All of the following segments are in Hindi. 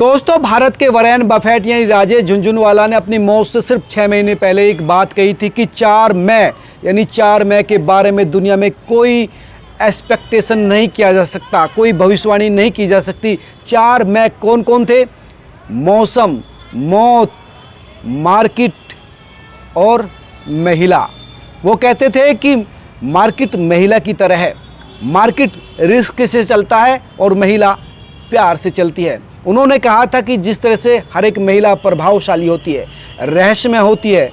दोस्तों, भारत के वॉरेन बफेट यानी राजेश झुनझुनवाला ने अपनी मौत से सिर्फ 6 महीने पहले एक बात कही थी कि 4 मई यानी 4 मई के बारे में दुनिया में कोई एक्सपेक्टेशन नहीं किया जा सकता, कोई भविष्यवाणी नहीं की जा सकती। 4 मई कौन कौन थे? मौसम, मौत, मार्केट और महिला। वो कहते थे कि मार्केट महिला की तरह है, मार्केट रिस्क से चलता है और महिला प्यार से चलती है। उन्होंने कहा था कि जिस तरह से हर एक महिला प्रभावशाली होती है, रहस्यमय होती है,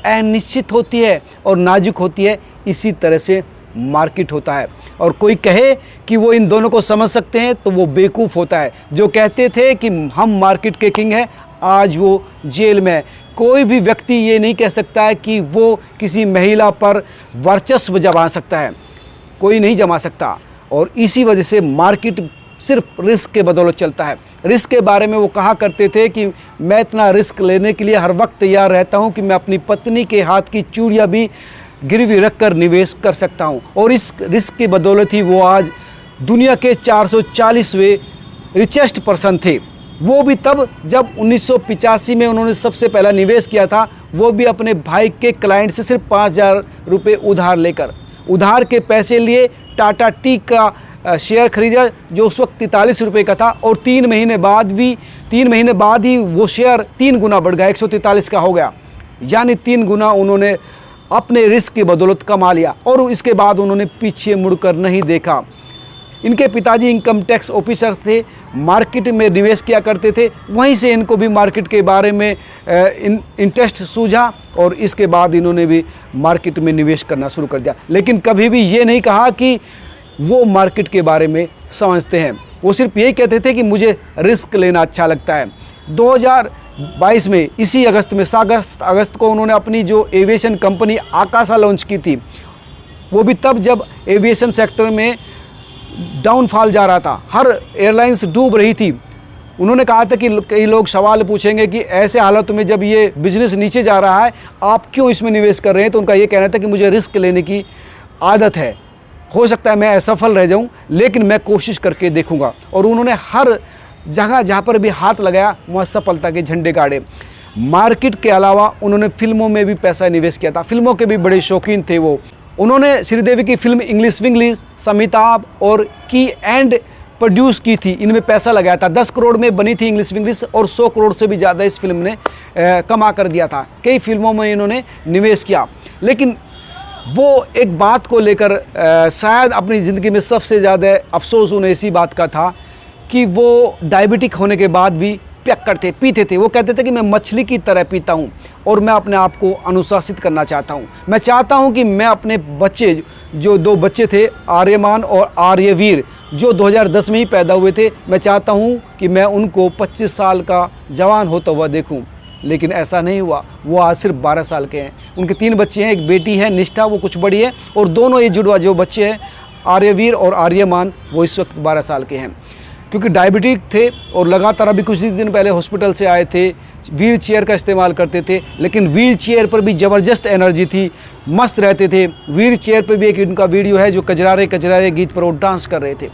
अनिश्चित होती है और नाजुक होती है, इसी तरह से मार्केट होता है। और कोई कहे कि वो इन दोनों को समझ सकते हैं तो वो बेवकूफ़ होता है। जो कहते थे कि हम मार्केट के किंग हैं, आज वो जेल में है। कोई भी व्यक्ति ये नहीं कह सकता है कि वो किसी महिला पर वर्चस्व जमा सकता है, कोई नहीं जमा सकता। और इसी वजह से मार्केट सिर्फ रिस्क के बदौलत चलता है। रिस्क के बारे में वो कहा करते थे कि मैं इतना रिस्क लेने के लिए हर वक्त तैयार रहता हूँ कि मैं अपनी पत्नी के हाथ की चूड़ियाँ भी गिरवी रख कर निवेश कर सकता हूँ। और इस रिस्क की बदौलत ही वो आज दुनिया के 440वें रिचेस्ट पर्सन थे। वो भी तब जब 1985 में उन्होंने सबसे पहला निवेश किया था, वो भी अपने भाई के क्लाइंट से सिर्फ 5000 रुपये उधार लेकर। उधार के पैसे लिए टाटा टी का शेयर खरीदा जो उस वक्त 43 रुपये का था, और 3 महीने बाद ही वो शेयर 3 गुना बढ़ गया, 143 का हो गया। यानी 3 गुना उन्होंने अपने रिस्क की बदौलत कमा लिया और इसके बाद उन्होंने पीछे मुड़कर नहीं देखा। इनके पिताजी इनकम टैक्स ऑफिसर थे, मार्केट में निवेश किया करते थे, वहीं से इनको भी मार्केट के बारे में इंटरेस्ट सूझा और इसके बाद इन्होंने भी मार्केट में निवेश करना शुरू कर दिया। लेकिन कभी भी ये नहीं कहा कि वो मार्केट के बारे में समझते हैं। वो सिर्फ यही कहते थे कि मुझे रिस्क लेना अच्छा लगता है। 2022 में इसी अगस्त को उन्होंने अपनी जो एविएशन कंपनी आकाशा लॉन्च की थी। वो भी तब जब एविएशन सेक्टर में डाउनफॉल जा रहा था, हर एयरलाइंस डूब रही थी। उन्होंने कहा था कि कई लोग सवाल पूछेंगे कि ऐसे हालत में जब ये बिजनेस नीचे जा रहा है, आप क्यों इसमें निवेश कर रहे हैं? तो उनका ये कहना था कि मुझे रिस्क लेने की आदत है, हो सकता है मैं असफल रह जाऊं, लेकिन मैं कोशिश करके देखूंगा। और उन्होंने हर जगह जहां पर भी हाथ लगाया वहां सफलता के झंडे गाड़े। मार्केट के अलावा उन्होंने फिल्मों में भी पैसा निवेश किया था, फिल्मों के भी बड़े शौकीन थे वो। उन्होंने श्रीदेवी की फिल्म इंग्लिश विंग्लिश, समिताभ और की एंड प्रोड्यूस की थी, इनमें पैसा लगाया था। 10 करोड़ में बनी थी इंग्लिश विंग्लिश और 100 करोड़ से भी ज़्यादा इस फिल्म ने कमा कर दिया था। कई फिल्मों में इन्होंने निवेश किया, लेकिन वो एक बात को लेकर शायद अपनी ज़िंदगी में सबसे ज़्यादा अफसोस उन्हें इसी बात का था कि वो डायबिटिक होने के बाद भी पीते थे। वो कहते थे कि मैं मछली की तरह पीता हूँ और मैं अपने आप को अनुशासित करना चाहता हूँ। मैं चाहता हूँ कि मैं अपने बच्चे, जो 2 बच्चे थे, आर्यमान और आर्यवीर, जो 2010 में ही पैदा हुए थे, मैं चाहता हूँ कि मैं उनको 25 साल का जवान होता हुआ देखूँ। लेकिन ऐसा नहीं हुआ। वो आज सिर्फ 12 साल के हैं। उनके 3 बच्चे हैं, एक बेटी है निष्ठा, वो कुछ बड़ी है, और दोनों ये जुड़वा जो बच्चे हैं आर्यवीर और आर्यमान, वो इस वक्त 12 साल के हैं। क्योंकि डायबिटिक थे और लगातार अभी कुछ दिन पहले हॉस्पिटल से आए थे, व्हील चेयर का इस्तेमाल करते थे, लेकिन व्हील चेयर पर भी ज़बरदस्त एनर्जी थी, मस्त रहते थे। व्हील चेयर पर भी एक उनका वीडियो है जो कजरारे कजरारे गीत पर वो डांस कर रहे थे।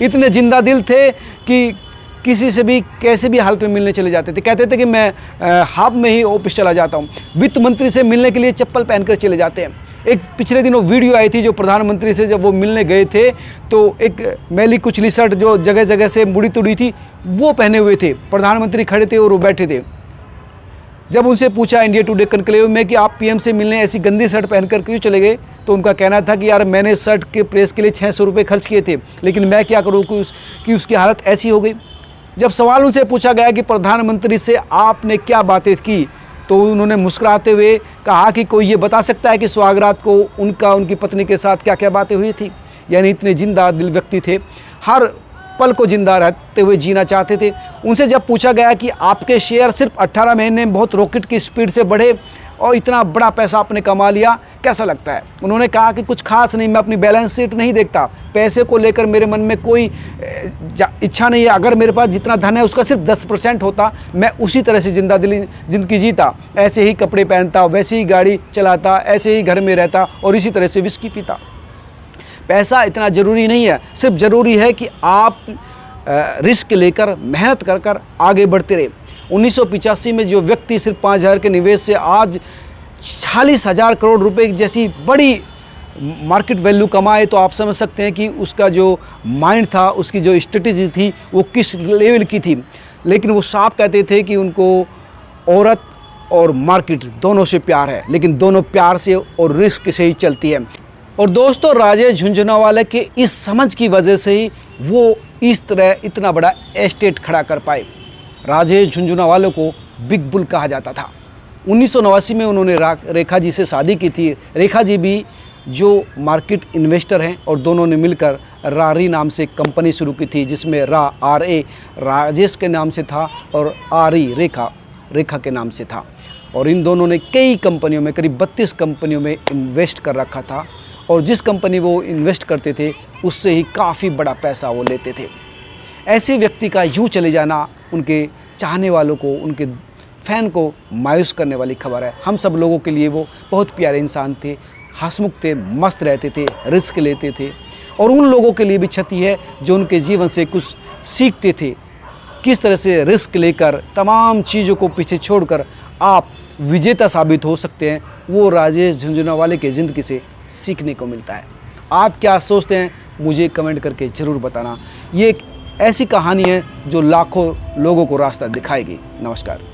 इतने जिंदा दिल थे कि किसी से भी कैसे भी हालत में मिलने चले जाते थे। कहते थे कि मैं हाफ में ही ऑफिस चला जाता हूँ। वित्त मंत्री से मिलने के लिए चप्पल पहनकर चले जाते हैं। एक पिछले दिनों वीडियो आई थी जो प्रधानमंत्री से जब वो मिलने गए थे, तो एक मैली कुचली शर्ट जो जगह जगह से मुड़ी तुड़ी थी वो पहने हुए थे। प्रधानमंत्री खड़े थे और वो बैठे थे। जब उनसे पूछा इंडिया टुडे कनक्लेव में कि आप पीएम से मिलने ऐसी गंदी शर्ट पहनकर क्यों चले गए, तो उनका कहना था कि यार मैंने शर्ट के प्रेस के लिए 600 रुपये खर्च किए थे, लेकिन मैं क्या करूँ कि उसकी हालत ऐसी हो गई। जब सवाल उनसे पूछा गया कि प्रधानमंत्री से आपने क्या बातें की, तो उन्होंने मुस्कुराते हुए कहा कि कोई ये बता सकता है कि सुहागरात को उनकी पत्नी के साथ क्या क्या बातें हुई थी। यानी इतने जिंदा दिल व्यक्ति थे, हर पल को जिंदा रहते हुए जीना चाहते थे। उनसे जब पूछा गया कि आपके शेयर सिर्फ 18 महीने में बहुत रॉकेट की स्पीड से बढ़े और इतना बड़ा पैसा आपने कमा लिया, कैसा लगता है? उन्होंने कहा कि कुछ खास नहीं, मैं अपनी बैलेंस शीट नहीं देखता, पैसे को लेकर मेरे मन में कोई इच्छा नहीं है। अगर मेरे पास जितना धन है उसका सिर्फ 10% होता, मैं उसी तरह से जिंदगी जीता, ऐसे ही कपड़े पहनता, वैसे ही गाड़ी चलाता, ऐसे ही घर में रहता और इसी तरह से विस्की पीता। पैसा इतना ज़रूरी नहीं है, सिर्फ ज़रूरी है कि आप रिस्क लेकर मेहनत कर कर आगे बढ़ते रहे। 1985 में जो व्यक्ति सिर्फ 5,000 के निवेश से आज 40,000 करोड़ रुपए जैसी बड़ी मार्केट वैल्यू कमाए, तो आप समझ सकते हैं कि उसका जो माइंड था, उसकी जो स्ट्रेटेजी थी वो किस लेवल की थी। लेकिन वो साफ कहते थे कि उनको औरत और मार्केट दोनों से प्यार है, लेकिन दोनों प्यार से और रिस्क से ही चलती है। और दोस्तों, राजेश झुनझुनवाला के इस समझ की वजह से ही वो इस तरह इतना बड़ा एस्टेट खड़ा कर पाए। राजेश झुनझुनवाला को बिग बुल कहा जाता था। 1989 में उन्होंने रेखा जी से शादी की थी। रेखा जी भी जो मार्केट इन्वेस्टर हैं, और दोनों ने मिलकर रारी नाम से एक कंपनी शुरू की थी, जिसमें RA राजेश के नाम से था और RE रेखा के नाम से था। और इन दोनों ने कई कंपनियों में, करीब 32 कंपनियों में इन्वेस्ट कर रखा था, और जिस कंपनी वो इन्वेस्ट करते थे उससे ही काफ़ी बड़ा पैसा वो लेते थे। ऐसे व्यक्ति का यूँ चले जाना उनके चाहने वालों को, उनके फ़ैन को मायूस करने वाली खबर है। हम सब लोगों के लिए वो बहुत प्यारे इंसान थे, हंसमुख थे, मस्त रहते थे, रिस्क लेते थे। और उन लोगों के लिए भी क्षति है जो उनके जीवन से कुछ सीखते थे, किस तरह से रिस्क लेकर तमाम चीज़ों को पीछे छोड़कर आप विजेता साबित हो सकते हैं। वो राजेश झुनझुनवाला की ज़िंदगी से सीखने को मिलता है। आप क्या सोचते हैं मुझे कमेंट करके ज़रूर बताना। ये एक ऐसी कहानी है जो लाखों लोगों को रास्ता दिखाएगी। नमस्कार।